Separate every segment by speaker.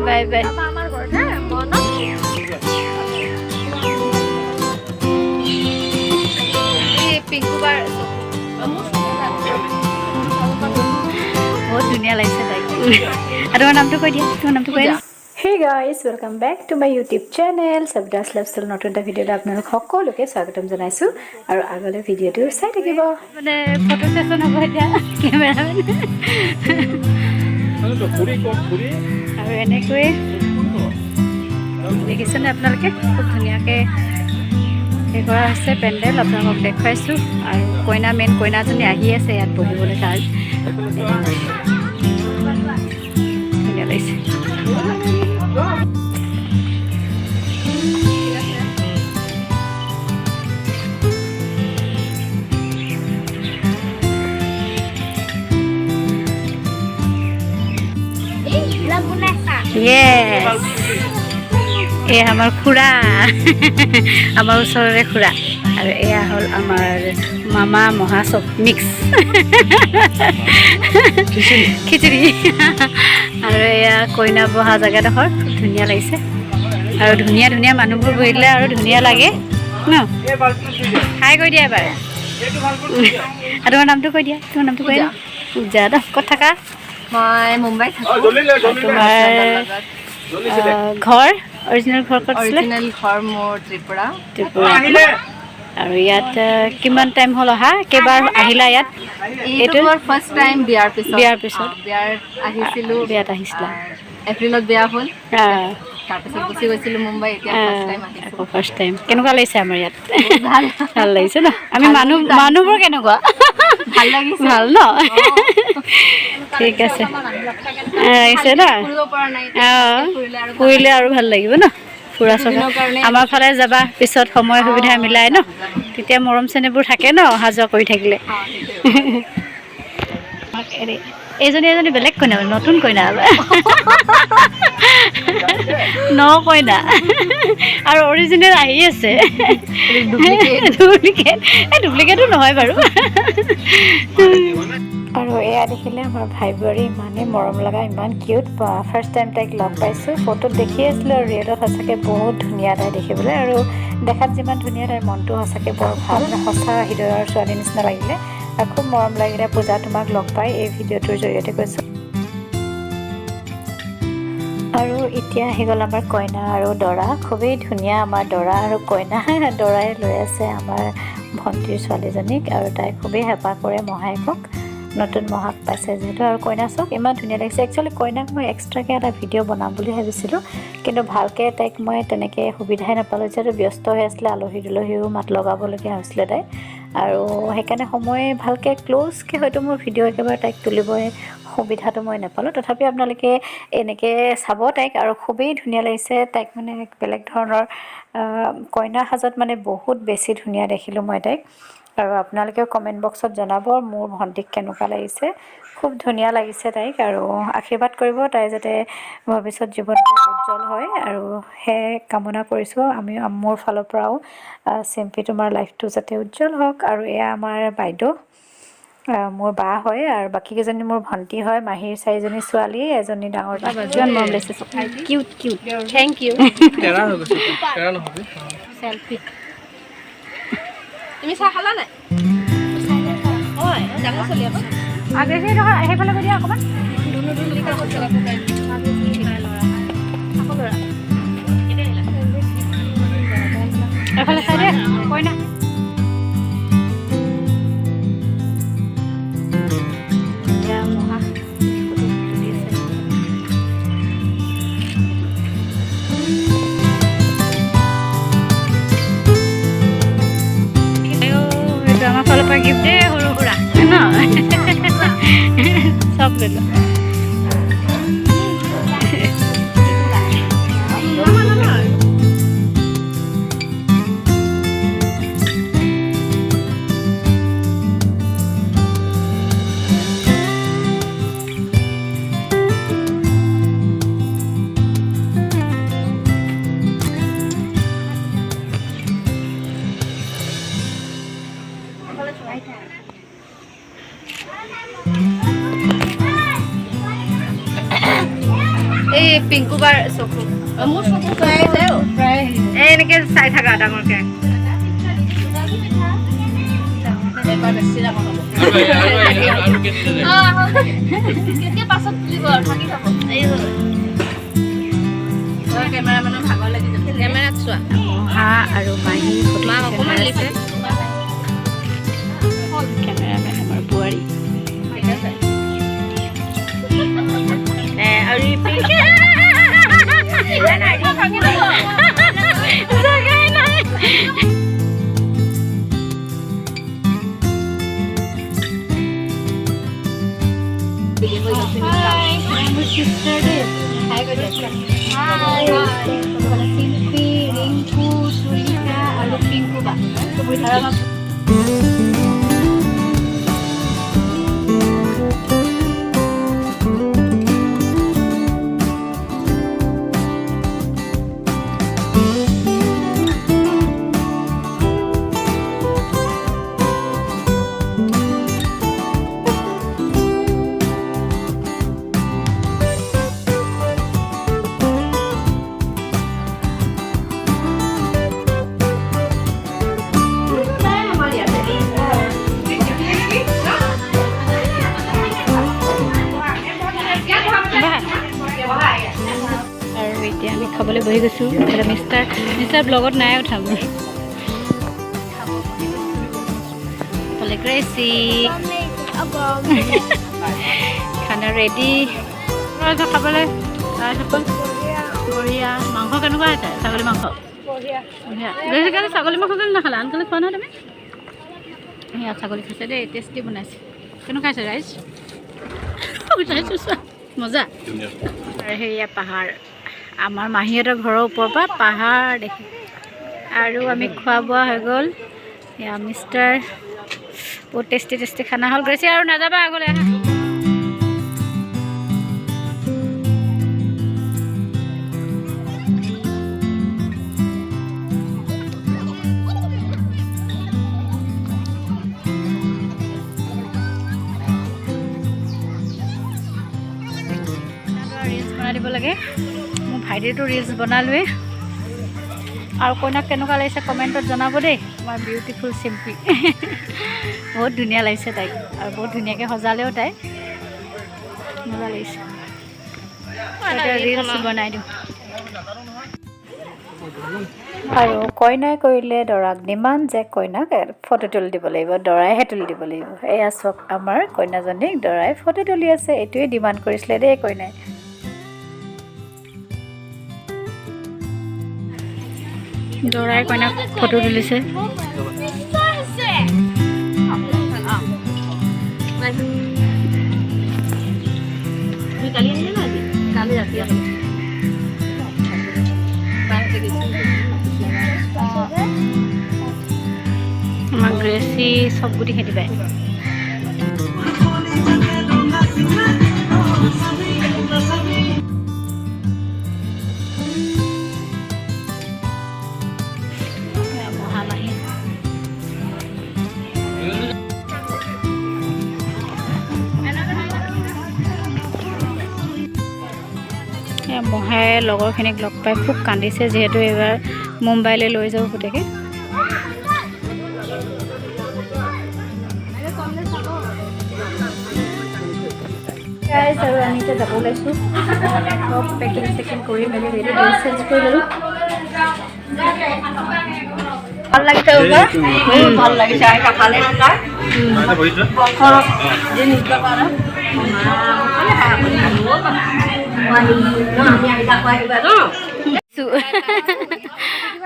Speaker 1: Bye bye
Speaker 2: আমাৰ ঘৰত হে মন এই পিংকুবাৰ
Speaker 1: বহুত ধুনীয়া লাগিছে তাইক আৰু তোমাৰ নামটো কৈ দিয়া তোমাৰ নামটো কৈ দিয়া hey guys welcome back to my YouTube channel Sabdas lifestyle নতুন এটা ভিডিঅ'ত আপোনালোক সকলোকে স্বাগতম জনাইছোঁ আৰু আগলৈ ভিডিঅ'টো চাই থাকিব মানে ফটো ছেশ্যন হ'ব এতিয়া কেমেৰামেন আৰু এনেকৈ দেখিছেনে আপোনালোকে খুব ধুনীয়াকৈ সেই কৰা হৈছে পেণ্ডেল আপোনালোকক দেখুৱাইছোঁ আৰু কইনা মেইন কইনাজনী আহি আছে ইয়াত বহিবলৈ তাৰ ধুনীয়া লাগিছে Yes. আমাৰ খুৰা আমাৰ ওচৰৰে খুৰা আৰু এয়া হ'ল আমাৰ মামা মহা চব মিক্স খিচিৰি আৰু এয়া কইনা বহা জেগাডোখৰ খুব ধুনীয়া লাগিছে আৰু ধুনীয়া ধুনীয়া মানুহবোৰ বহিলে আৰু ধুনীয়া লাগে ন হাই কৈ দিয়া এবাৰ আৰু তোমাৰ নামটো কৈ দিয়া তোমাৰ নামটো কৈ দিয়া পূজা ন ক'ত থাকা
Speaker 2: মই মুম্বাইত থাকোঁ
Speaker 1: তোমাৰ ঘৰ অৰিজিনেল ঘৰ ক'ত আছিলে
Speaker 2: অৰিজিনেল ঘৰ মোৰ ত্ৰিপুৰা
Speaker 1: আৰু ইয়াত কিমান টাইম হ'ল অহা কেইবাৰ আহিলা ইয়াত
Speaker 2: এইটো মোৰ ফাৰ্ষ্ট টাইম বিয়াৰ পিছত
Speaker 1: বিয়াত আহিছিলা
Speaker 2: এপ্ৰিলত বিয়া হ'ল তাৰপিছত গুচি গৈছিলোঁ মুম্বাই এতিয়া
Speaker 1: ফাৰ্ষ্ট টাইম কেনেকুৱা লাগিছে আমাৰ ইয়াত ভাল লাগিছে ন আমি মানুহবোৰ কেনেকুৱা
Speaker 2: ভাল লাগিছে
Speaker 1: ভাল ন ঠিক আছে আহিছে ন ফুৰিলে আৰু ভাল লাগিব ন ফুৰা চকা আমাৰ ফালে যাবা পিছত সময় সুবিধা মিলাই ন তেতিয়া মৰম চেনেহবোৰ থাকে ন অহা যোৱা কৰি থাকিলে এজনী বেলেগ কইনা নতুন কইনা ন কইনা আৰু অৰিজিনেল আহি আছে ডুপ্লিকেটো নহয় বাৰু আৰু এয়া দেখিলে আমাৰ ভাই বোৱাৰী ইমানেই মৰম লগা ইমান কিউট ফাৰ্ষ্ট টাইম তাইক লগ পাইছোঁ ফটোত দেখি আছিলোঁ আৰু ৰিয়েলত সঁচাকৈ বহুত ধুনীয়া তাই দেখিবলৈ আৰু দেখাত যিমান ধুনীয়া তাইৰ মনটো সঁচাকৈ বৰ ভাল সঁচা হৃদয়ৰ ছোৱালী নিচিনা লাগিলে আৰু খুব মৰম লাগিলে পূজা তোমাক লগ পাই এই ভিডিঅ'টোৰ জৰিয়তে কৈছোঁ আৰু এতিয়া আহি গ'ল আমাৰ কইনা আৰু দৰা খুবেই ধুনীয়া আমাৰ দৰা আৰু কইনা দৰাই লৈ আছে আমাৰ ভণ্টিৰ ছোৱালীজনীক আৰু তাই খুবেই হেঁপাহ কৰে মহায়েকক নতুন মহাক পাইছে যিহেতু আৰু কইনা চাওক ইমান ধুনীয়া লাগিছে একচুৱেলি কইনাক মই এক্সট্ৰাকৈ এটা ভিডিঅ' বনাম বুলি ভাবিছিলোঁ কিন্তু ভালকৈ তাইক মই তেনেকৈ সুবিধাই নাপালোঁ যিহেতু ব্যস্ত হৈ আছিলে আলহী দুলহীও মাত লগাবলগীয়া হৈছিলে তাই আৰু সেইকাৰণে সময় ভালকৈ ক্ল'জকৈ হয়তো মোৰ ভিডিঅ' একেবাৰে তাইক তুলিবই সুবিধাটো মই নাপালোঁ তথাপি আপোনালোকে এনেকৈ চাব তাইক আৰু খুবেই ধুনীয়া লাগিছে তাইক মানে বেলেগ ধৰণৰ কইনা সাজত মানে বহুত বেছি ধুনীয়া দেখিলোঁ মই তাইক আৰু আপোনালোকেও কমেণ্ট বক্সত জনাব মোৰ ভণ্টিক কেনেকুৱা লাগিছে খুব ধুনীয়া লাগিছে তাইক আৰু আশীৰ্বাদ কৰিব তাই যাতে ভৱিষ্যত জীৱনটো উজ্জ্বল হয় আৰু সেই কামনা কৰিছোঁ আমি মোৰ ফালৰ পৰাও চিম্পি তোমাৰ লাইফটো যাতে উজ্জ্বল হওক আৰু এয়া আমাৰ বাইদেউ মোৰ বা হয় আৰু বাকীকেইজনী মোৰ ভণ্টি হয় মাহীৰ 4জনী ছোৱালী এজনী ডাঙৰ কিমান মৰম লাগিছে কিউট থেংক ইউ চেলফি
Speaker 2: তুমি চাহ খালা নাই
Speaker 1: আগেছে সেইফালে গৈ দিয়া অকণমান এফালে চাই দে কইনা আমাৰ ফালৰ পৰা গিফ্ট দে সৰু সুৰা ন চব লৈ ল
Speaker 2: পিংকু বাৰ চকু মোৰ চকু প্ৰায় এনেকৈ চাই থাকা ডাঙৰকৈ এবাৰ বেছি ডাঙৰ হ'ব পাছত তুলিব থাকি থাকো কেমেৰামেনৰ ভাগৰ লাগি যাব কেমেৰাত চোৱা
Speaker 1: মহা আৰু মাহী
Speaker 2: মা অকণমান লিছে
Speaker 1: কেমেৰামেন আমাৰ বোৱাৰী
Speaker 2: আৰু শিল্পী ৰিংকু সুৰিতা আৰু পিংকু বা
Speaker 1: এতিয়া আমি খাবলৈ বহি গৈছোঁ মিষ্টাৰ ব্লগত নাই উঠাম গ্ৰেচি খানা ৰেডি খাবলৈ বঢ়িয়া মাংস কেনেকুৱা হৈছে ছাগলী মাংস বঢ়িয়া ছাগলী মাংস কেনে নাখালা আনকালে খোৱা নহয় তুমি সেয়া ছাগলী খাইছে দেই টেষ্টি বনাইছে কেনেকুৱা হৈছে ৰাইচ মজা আৰু সেয়া পাহাৰ আমাৰ মাহীহঁতৰ ঘৰৰ ওপৰৰ পৰা পাহাৰ দেখে আৰু আমি খোৱা বোৱা হৈ গ'ল এয়া মিষ্টাৰ বহুত টেষ্টি খানা হ'ল গৈছে আৰু নাযাবা আগলৈ আহা ৰিলছ বনাই দিব লাগে মোৰ ভাইটিটো ৰিলছ বনালোৱে আৰু কইনাক কেনেকুৱা লাগিছে কমেণ্টত জনাব দেই আমাৰ বিউটিফুল চিম্পি বহুত ধুনীয়া লাগিছে তাইক আৰু বহুত ধুনীয়াকৈ সজালেও তাই মজা লাগিছে ৰিলছ বনাই দিওঁ আৰু কইনাই কৰিলে দৰাক ডিমাণ্ড যে কইনাক ফটো তুলি দিব লাগিব দৰাইহে তুলি দিব লাগিব এয়া চব আমাৰ কইনাজনীক দৰাই ফটো তুলি আছে এইটোৱে ডিমাণ্ড কৰিছিলে দেই কইনাই দৰাই কইনাক ফটো তুলিছে আমাৰ গ্ৰেচি চব গুটি খেতি পায় মহাই লগৰখিনিক লগ পাই খুব কান্দিছে যিহেতু এইবাৰ মুম্বাইলৈ লৈ যাব পুতেকে আৰু আমি এতিয়া যাব ওলাইছোঁ চব পেকিং কৰি মেলি ৰেডি চেঞ্জ কৰি ল'লোঁ
Speaker 2: ভাল লাগিছে ভাল লাগিছে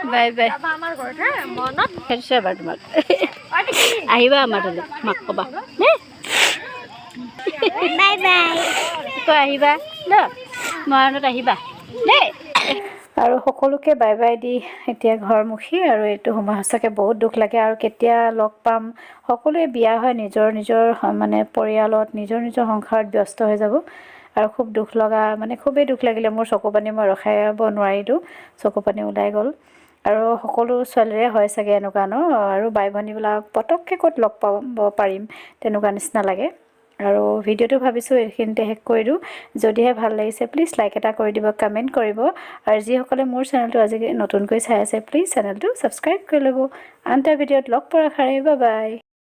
Speaker 1: বাই বাই এবাৰ তোমাক আহিবা আমাৰ তালৈ মাক ক'বা বাই বাই কৈ আহিবা ন মৰাণত আহিবা দেই আৰু সকলোকে বাই বাই দি এতিয়া ঘৰমুখী আৰু এইটো সময় সঁচাকৈ বহুত দুখ লাগে আৰু কেতিয়া লগ পাম সকলোৱে বিয়া হয় নিজৰ মানে পৰিয়ালত নিজৰ সংসাৰত ব্যস্ত হৈ যাব আৰু খুব দুখ লগা মানে খুবেই দুখ লাগিলে মোৰ চকু পানী মই ৰখাব নোৱাৰিলোঁ চকু পানী ওলাই গ'ল আৰু সকলো ছোৱালীৰে হয় চাগে এনেকুৱা ন আৰু বাই ভনীবিলাক পটককৈ ক'ত লগ পাব পাৰিম তেনেকুৱা নিচিনা লাগে আৰু ভিডিঅ'টো ভাবিছোঁ এইখিনিতে শেষ কৰি দিওঁ যদিহে ভাল লাগিছে প্লিজ লাইক এটা কৰি দিব কমেণ্ট কৰিব আৰু যিসকলে মোৰ চেনেলটো আজি নতুনকৈ চাই আছে প্লিজ চেনেলটো ছাবস্ক্ৰাইব কৰি ল'ব আন এটা ভিডিঅ'ত লগ পোৱাৰ আশাৰে বাই বাই